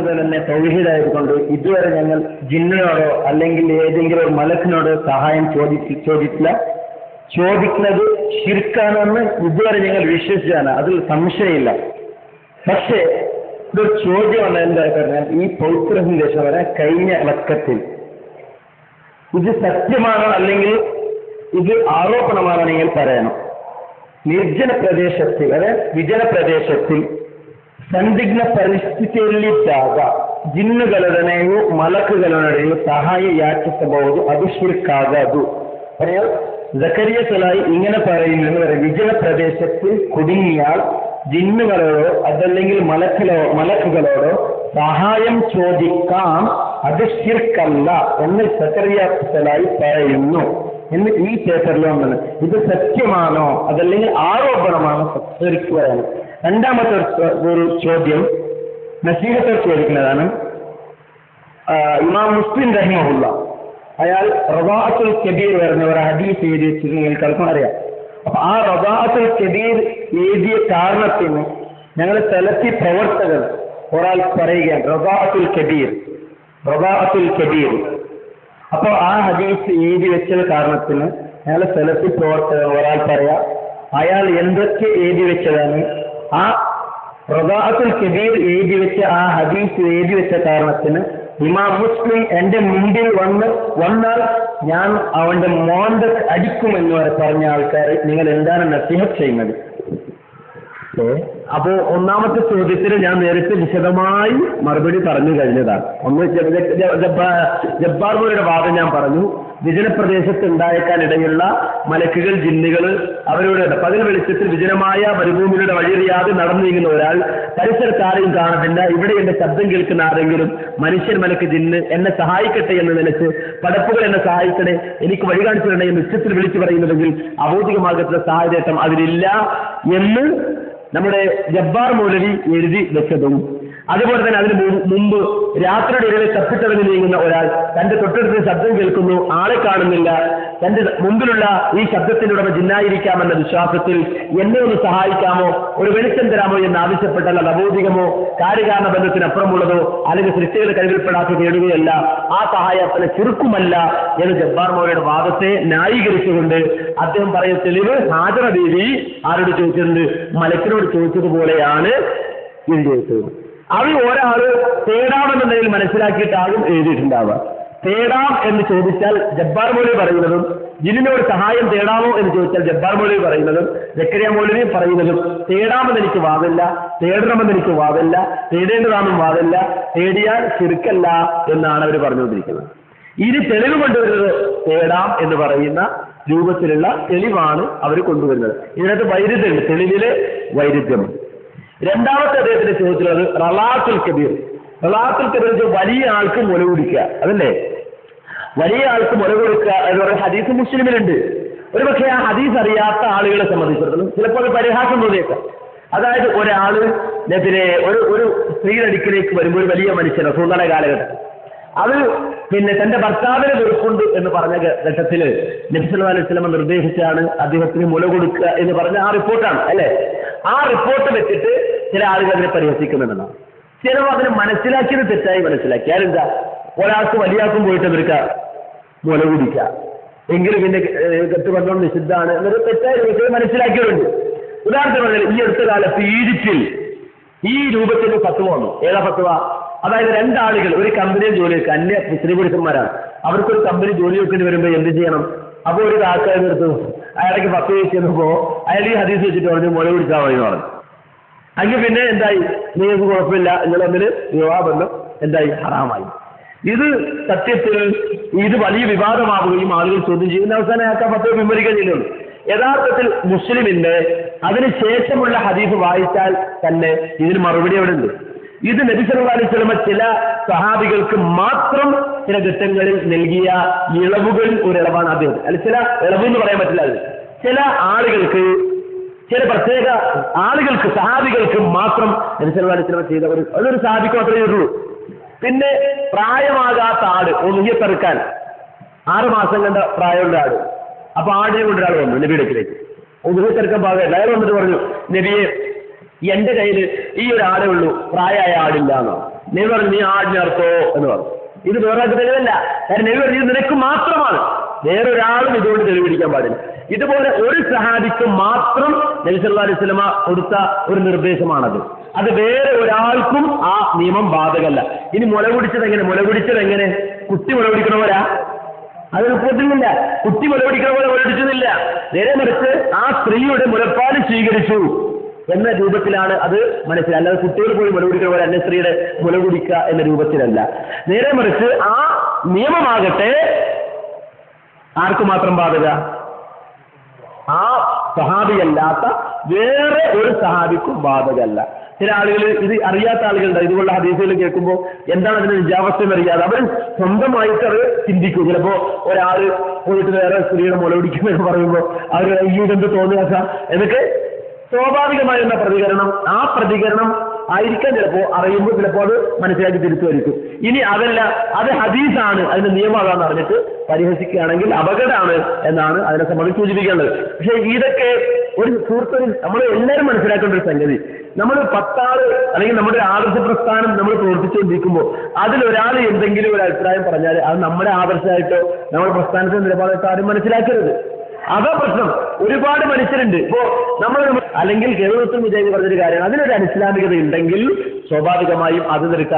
മുതൽ തന്നെ തൗഹീദായതുകൊണ്ട് ഇതുവരെ ഞങ്ങൾ ജിന്നിനോടോ അല്ലെങ്കിൽ ഏതെങ്കിലും ഒരു മലക്കിനോടോ സഹായം ചോദിക്കുന്നത് ശിർക്കാണെന്ന് ഇതുവരെ ഞങ്ങൾ വിശ്വസിച്ചാണ്, അതിൽ സംശയമില്ല. പക്ഷേ ഇതൊരു ചോദ്യമാണ്. എന്താ പറഞ്ഞാൽ ഈ പൗത്ര സന്ദേശം വരെ കഴിഞ്ഞ ലക്കത്തിൽ ഇത് സത്യമാണോ അല്ലെങ്കിൽ ഇത് ആരോപണമാണോ നിങ്ങൾ പറയണം. ನಿರ್ಜನ ಪ್ರದೇಶത്തിൽ ಅದೇ ವಿಜನ ಪ್ರದೇಶത്തിൽ ಸಂದಿಗ್ಧ ಪರಿಸ್ಥಿತಿಯಲ್ಲಿದ್ದಾಗ ಜಿನ್ನುಗಳೊಡನೆಯೂ ಮಲಕುಗಳೊಡನೆಯೂ ಸಹಾಯ ಯಾಚಿಸಬಹುದು, ಅದು ಶಿರ್ಕಾಗದು. ജക്കരിയ സലായി ഇങ്ങനെ പറയുന്നത് വിജന പ്രദേശത്തിൽ കുടുങ്ങിയാൽ ജിന്നുകളോടോ അതല്ലെങ്കിൽ മലക്കുകളോടോ സഹായം ചോദിക്കാം, അത് ശിർക്കല്ല എന്ന് ജക്കരിയ സലായി പറയുന്നു എന്ന് ഈ പേപ്പറിൽ വന്നത്. ഇത് സത്യമാണോ അതല്ലെങ്കിൽ ആരോപണമാണോ പരിശോധിക്കുകയാണ്. രണ്ടാമത്തെ ഒരു ചോദ്യം നസീഹത്തോട് ചോദിക്കുന്നതാണ്. ഇമാം മുസ്ലിം റഹിമഹുല്ല അയാൾ റവാഅത്തുൽ കബീർ വരുന്ന ഒരു ഹദീസ് എഴുതി വെച്ചിട്ട് നിങ്ങൾക്കും അറിയാം. അപ്പൊ ആ റവാഅത്തുൽ കബീർ എഴുതിയ കാരണത്തിന് ഞങ്ങൾ സലഫി പ്രവർത്തകർ ഒരാൾ പറയുകയാണ് റവാഅത്തുൽ കബീർ. അപ്പോൾ ആ ഹദീസ് എഴുതി വെച്ച കാരണത്തിന് ഞങ്ങൾ സലഫി പ്രവർത്തകർ ഒരാൾ പറയാം അയാൾ എന്തൊക്കെ എഴുതി വെച്ചതാണ്. ആ റവാഅത്തുൽ കബീർ എഴുതി വെച്ച ആ ഹദീസ് എഴുതി വെച്ച കാരണത്തിന് ഇമാം മുസ്ലിം എന്റെ മുമ്പിൽ വന്നാൽ ഞാൻ അവന്റെ മോന്ത അടിക്കുമെന്ന് വരെ പറഞ്ഞ ആൾക്കാർ നിങ്ങൾ എന്താണ് നസീഹത്ത് ചെയ്യുന്നത്? അപ്പോ ഒന്നാമത്തെ ചോദ്യത്തിന് ഞാൻ നേരത്തെ വിശദമായി മറുപടി പറഞ്ഞു കഴിഞ്ഞതാണ്. ഒന്ന് ജബ്ബാർ മോലിയുടെ വാദം ഞാൻ പറഞ്ഞു. വിജനപ്രദേശത്ത് ഉണ്ടായേക്കാനിടയുള്ള മലക്കുകൾ ജിന്നുകൾ അവരുടെ പകൽ വെളിച്ചത്തിൽ വിജനമായ മരുഭൂമിയുടെ വഴിയറിയാതെ നടന്നു നീങ്ങുന്ന ഒരാൾ പരിസരത്ത് ആരെയും കാണുന്നില്ല, ഇവിടെ എന്റെ ശബ്ദം കേൾക്കുന്ന ആരെങ്കിലും മനുഷ്യൻ മലക്ക് ജിന്ന് എന്നെ സഹായിക്കട്ടെ എന്ന് നിലച്ച് പടപ്പുകൾ എന്നെ സഹായിക്കണേ, എനിക്ക് വഴി കാണിച്ചു തരണേ എന്ന് ഉച്ചത്തിൽ വിളിച്ചു പറയുന്നുണ്ടെങ്കിൽ അഭൗതികമാകത്തുന്ന സഹായതേട്ടം അതിലില്ല എന്ന് നമ്മുടെ ജബ്ബാർ മൗലവി എഴുതി വെച്ചതും, അതുപോലെ തന്നെ അതിന് മുമ്പ് രാത്രിയുടെ ഇടയിൽ തപ്പിത്തടഞ്ഞു നീങ്ങുന്ന ഒരാൾ തന്റെ തൊട്ടടുത്ത് ശബ്ദം കേൾക്കുന്നു, ആളെ കാണുന്നില്ല, തന്റെ മുമ്പിലുള്ള ഈ ശബ്ദത്തിന്റെ ഉടമ ജിന്നായിരിക്കാമെന്ന വിശ്വാസത്തിൽ എന്നെ ഒന്ന് സഹായിക്കാമോ, ഒരു വെളിച്ചം തരാമോ എന്ന് ആവശ്യപ്പെട്ടാൽ അത് അബോധികമോ കാര്യകാരണ ബന്ധത്തിനപ്പുറമുള്ളതോ അല്ലെങ്കിൽ സൃഷ്ടികളുടെ കഴിവിൽപ്പെടാത്ത നേടുകയല്ല, ആ സഹായത്തിന് ചുരുക്കുമല്ല എന്ന് ജബ്ബാർ മൗലയുടെ വാദത്തെ ന്യായീകരിച്ചുകൊണ്ട് അദ്ദേഹം പറയുന്ന തെളിവ് ഹാജറ ബീവി ആരോട് ചോദിച്ചിട്ടുണ്ട്? മലക്കിനോട് ചോദിച്ചതുപോലെയാണ് എഴുതിയത്. അത് ഒരാള് തേടാമെന്നുണ്ടെങ്കിൽ മനസ്സിലാക്കിയിട്ടാകും എഴുതിയിട്ടുണ്ടാവുക. തേടാം എന്ന് ചോദിച്ചാൽ ജബ്ബാർ മൗലവി പറയുന്നതും, ജിന്നിനോട് സഹായം തേടാമോ എന്ന് ചോദിച്ചാൽ ജബ്ബാർ മൗലവി പറയുന്നതും ജക്കരിയ മൗലവി പറയുന്നതും തേടാമെന്ന് എനിക്ക് വാദമില്ല, തേടണമെന്ന് എനിക്ക് വാദമില്ല, തേടേണ്ടതാണെന്നും വാദമില്ല, തേടിയാൽ ശിർക്കല്ല എന്നാണ് അവർ പറഞ്ഞുകൊണ്ടിരിക്കുന്നത്. ഇത് തെളിവ് കൊണ്ടുവരുന്നത് തേടാം എന്ന് പറയുന്ന രൂപത്തിലുള്ള തെളിവാണ് അവർ കൊണ്ടുവരുന്നത്. ഇതിനകത്ത് വൈരുദ്ധ്യമുണ്ട്, തെളിവില് വൈരുദ്ധ്യമുണ്ട്. രണ്ടാമത്തെ അദ്ദേഹത്തിന്റെ ചോദിച്ചുള്ളത് റളാത്തുൽ കബീർ വലിയ ആൾക്ക് മുല കുടിക്കുക, അതല്ലേ? വലിയ ആൾക്ക് മുല കൊടുക്കുക എന്ന് പറയുന്ന ഹദീസ് മുസ്ലിമിലുണ്ട്. ഒരു പക്ഷേ ആ ഹദീസ് അറിയാത്ത ആളുകളെ സംബന്ധിച്ചിടത്തോളം ചിലപ്പോൾ പരിഹാസം തോന്നിയേക്കാം. അതായത് ഒരാള് ഒരു സ്ത്രീയുടെ അടുക്കിലേക്ക് വരുമ്പോൾ ഒരു വലിയ മനുഷ്യൻ റസൂലുള്ളാഹിയുടെ കാലഘട്ടം അത് തന്റെ ഭർത്താവിനെ വെറുപ്പുണ്ട് എന്ന് പറഞ്ഞ ഘട്ടത്തില് നബി സല്ലല്ലാഹു അലൈഹി വസല്ലം നിർദ്ദേശിച്ചാണ് അദ്ദേഹത്തിന് മുല കൊടുക്കുക എന്ന് പറഞ്ഞ ആ റിപ്പോർട്ടാണ്, അല്ലെ? ആ റിപ്പോർട്ട് വെച്ചിട്ട് ചില ആളുകൾ അതിനെ പരിഹസിക്കുന്നുണ്ടെന്നാണ്. ചിലവ് അതിനെ മനസ്സിലാക്കിയത് തെറ്റായി മനസ്സിലാക്കി. ആരെന്താ ഒരാൾക്ക് വലിയാൾക്കും പോയിട്ട് എതിർക്കുക, മുല കുടിക്കുക എങ്കിലും പിന്നെ കെട്ടുബന്ധം നിഷിദ്ധാണ് എന്നൊരു തെറ്റായ രൂപത്തിൽ മനസ്സിലാക്കിയവരുണ്ട്. ഉദാഹരണത്തിന് പറഞ്ഞാൽ ഈ അടുത്ത കാലത്ത് ഈജിപ്തിൽ ഈ രൂപത്തിൽ ഫത്വ വന്നു. ഏതാ ഫത്വ? അതായത് രണ്ടാളുകൾ ഒരു കമ്പനിയിൽ ജോലി വെക്കുക, അന്യ മുസ്ലിം പുരുഷന്മാരാണ്, അവർക്കൊരു കമ്പനി ജോലി വെക്കേണ്ടി വരുമ്പോൾ എന്ത് ചെയ്യണം? അപ്പോൾ ഒരു കാക്കാരെ എടുത്തു അയാൾക്ക് ഫത്വ വെച്ചപ്പോ അയാൾ ഈ ഹദീസ് വെച്ചിട്ട് പറഞ്ഞു മുല കുടിച്ചാൽ മതി എന്ന് പറഞ്ഞു. അങ്ങനെ പിന്നെ എന്തായി? നിങ്ങൾക്ക് കുഴപ്പമില്ല, നിങ്ങൾ തമ്മിൽ വിവാഹബന്ധം എന്തായി? ഹറാമായി. ഇത് സത്യത്തിൽ ഇത് വലിയ വിവാദമാവുകയും ആളുകൾ ചോദ്യം ചെയ്യുന്ന അവസാനം അയാൾക്ക് ഫത്വ പിൻവലിക്കാൻ ചെയ്യുന്നുള്ളൂ. യഥാർത്ഥത്തിൽ മുസ്ലിമിന്റെ അതിനുശേഷമുള്ള ഹദീസ് വായിച്ചാൽ തന്നെ ഇതിന് മറുപടി എവിടെ ഉണ്ട്? ഇത് നബി സല്ലല്ലാഹു അലൈഹി വസല്ലം ചില സഹാബികൾക്ക് മാത്രം ചില ഘട്ടങ്ങളിൽ നൽകിയ ഇളവുകളിൽ ഒരു ഇളവാണ് അദ്ദേഹം. അല്ല, ചില ഇളവ് എന്ന് പറയാൻ പറ്റില്ല. അത് ചില ആളുകൾക്ക്, ചില പ്രത്യേക ആളുകൾക്ക്, സഹാബികൾക്ക് മാത്രം നബി സല്ലല്ലാഹു അലൈഹി വസല്ലം ചെയ്ത അതൊരു സഹാബിക്ക് മാത്രമേ ഉള്ളൂ. പിന്നെ പ്രായമാകാത്ത ആട് ഒന്നുകിയത്തെറുക്കാൻ 6 മാസം കണ്ട പ്രായമുള്ള ആട്, അപ്പൊ ആടിനെ കൊണ്ട് ഒരാൾ വന്നു നബിയുടെ അടുക്കിലേക്ക്. ഒന്നുകിയത്തെറുക്കാൻ പാകമില്ല. അയാൾ വന്നിട്ട് പറഞ്ഞു, നബിയെ എന്റെ കയ്യിൽ ഈ ഒരു ആടേ ഉള്ളൂ, പ്രായമായ ആടില്ല എന്നാണ്. നബി പറഞ്ഞു നീ ആജ്ഞ അർത്ഥോ എന്ന് പറഞ്ഞു. ഇത് വേറെ തെളിവല്ല. കാരണം നബി പറഞ്ഞു നിനക്ക് മാത്രമാണ്, വേറൊരാളും ഇതുകൊണ്ട് തെളിവിടിക്കാൻ പാടില്ല. ഇതുപോലെ ഒരു സഹാബിക്ക് മാത്രം നബി സല്ലല്ലാഹു അലൈഹി വസല്ലമ കൊടുത്ത ഒരു നിർദ്ദേശമാണത്. അത് വേറെ ഒരാൾക്കും ആ നിയമം ബാധകമല്ല. ഇനി മുല കുടിച്ചത് എങ്ങനെ കുട്ടി മുല കുടിക്കണ പോരാ, അത് റിപ്പോർട്ടില്ല. കുട്ടി മുല കുടിക്കണ പോലെ മുലടിച്ചതില്ല. നേരെ മറിച്ച് ആ സ്ത്രീയുടെ മുലപ്പാൽ സ്വീകരിച്ചു എന്ന രൂപത്തിലാണ് അത് മനസ്സിലായി. അല്ലാതെ കുട്ടികൾ പോയി മുല കുടിക്കുന്ന പോലെ അന്യ സ്ത്രീയുടെ മുല കുടിക്കുക എന്ന രൂപത്തിലല്ല. നേരെ മറിച്ച് ആ നിയമമാകട്ടെ ആർക്കു മാത്രം ബാധക? ആ സഹാബിയല്ലാത്ത വേറെ ഒരു സഹാബിക്കും ബാധകമല്ല. ചില ആളുകൾ ഇത് അറിയാത്ത ആളുകളുണ്ട്. ഇതുപോലുള്ള ഹദീസുകൾ കേൾക്കുമ്പോൾ എന്താണ് അതിന്റെ നിജാവസ്ഥ എന്നറിയാതെ അവർ സ്വന്തമായിട്ട് അത് ചിന്തിക്കും. ചിലപ്പോ ഒരാള് പോയിട്ട് വേറെ സ്ത്രീയുടെ മുല പിടിക്കുമെന്ന് പറയുമ്പോൾ അവർ ഇതെന്ത് തോന്നുക എന്നൊക്കെ സ്വാഭാവികമായിരുന്ന പ്രതികരണം, ആ പ്രതികരണം ആയിരിക്കാൻ ചിലപ്പോ അറിയുമ്പോൾ ചിലപ്പോൾ അത് മനസ്സിലാക്കി തിരിച്ചു വരിക്കും. ഇനി അതല്ല, അത് ഹദീസാണ്, അതിന്റെ നിയമം അതാന്ന് അറിഞ്ഞിട്ട് പരിഹസിക്കുകയാണെങ്കിൽ അപകടമാണ് എന്നാണ് അതിനെ സംബന്ധിച്ച് സൂചിപ്പിക്കേണ്ടത്. പക്ഷെ ഇതൊക്കെ ഒരു സുഹൃത്തിന് നമ്മൾ എല്ലാവരും മനസ്സിലാക്കേണ്ട ഒരു സംഗതി, നമ്മൾ 10 ആള് അല്ലെങ്കിൽ നമ്മുടെ ആദർശ പ്രസ്ഥാനം നമ്മൾ പ്രവർത്തിച്ചുകൊണ്ടിരിക്കുമ്പോൾ അതിലൊരാൾ എന്തെങ്കിലും ഒരു അഭിപ്രായം പറഞ്ഞാൽ അത് നമ്മുടെ ആദർശമായിട്ടോ നമ്മുടെ പ്രസ്ഥാനത്തിന്റെ നിലപാടായിട്ടോ ആരും മനസ്സിലാക്കരുത്. അതാ പ്രശ്നം. ഒരുപാട് മനുഷ്യരുണ്ട്. ഇപ്പോ നമ്മൾ അല്ലെങ്കിൽ കേരളത്തിൽ വിജയം പറഞ്ഞൊരു കാര്യമാണ്, അതിനൊരു അനിസ്ലാമികത ഉണ്ടെങ്കിൽ സ്വാഭാവികമായും അത് നിൽക്കാം.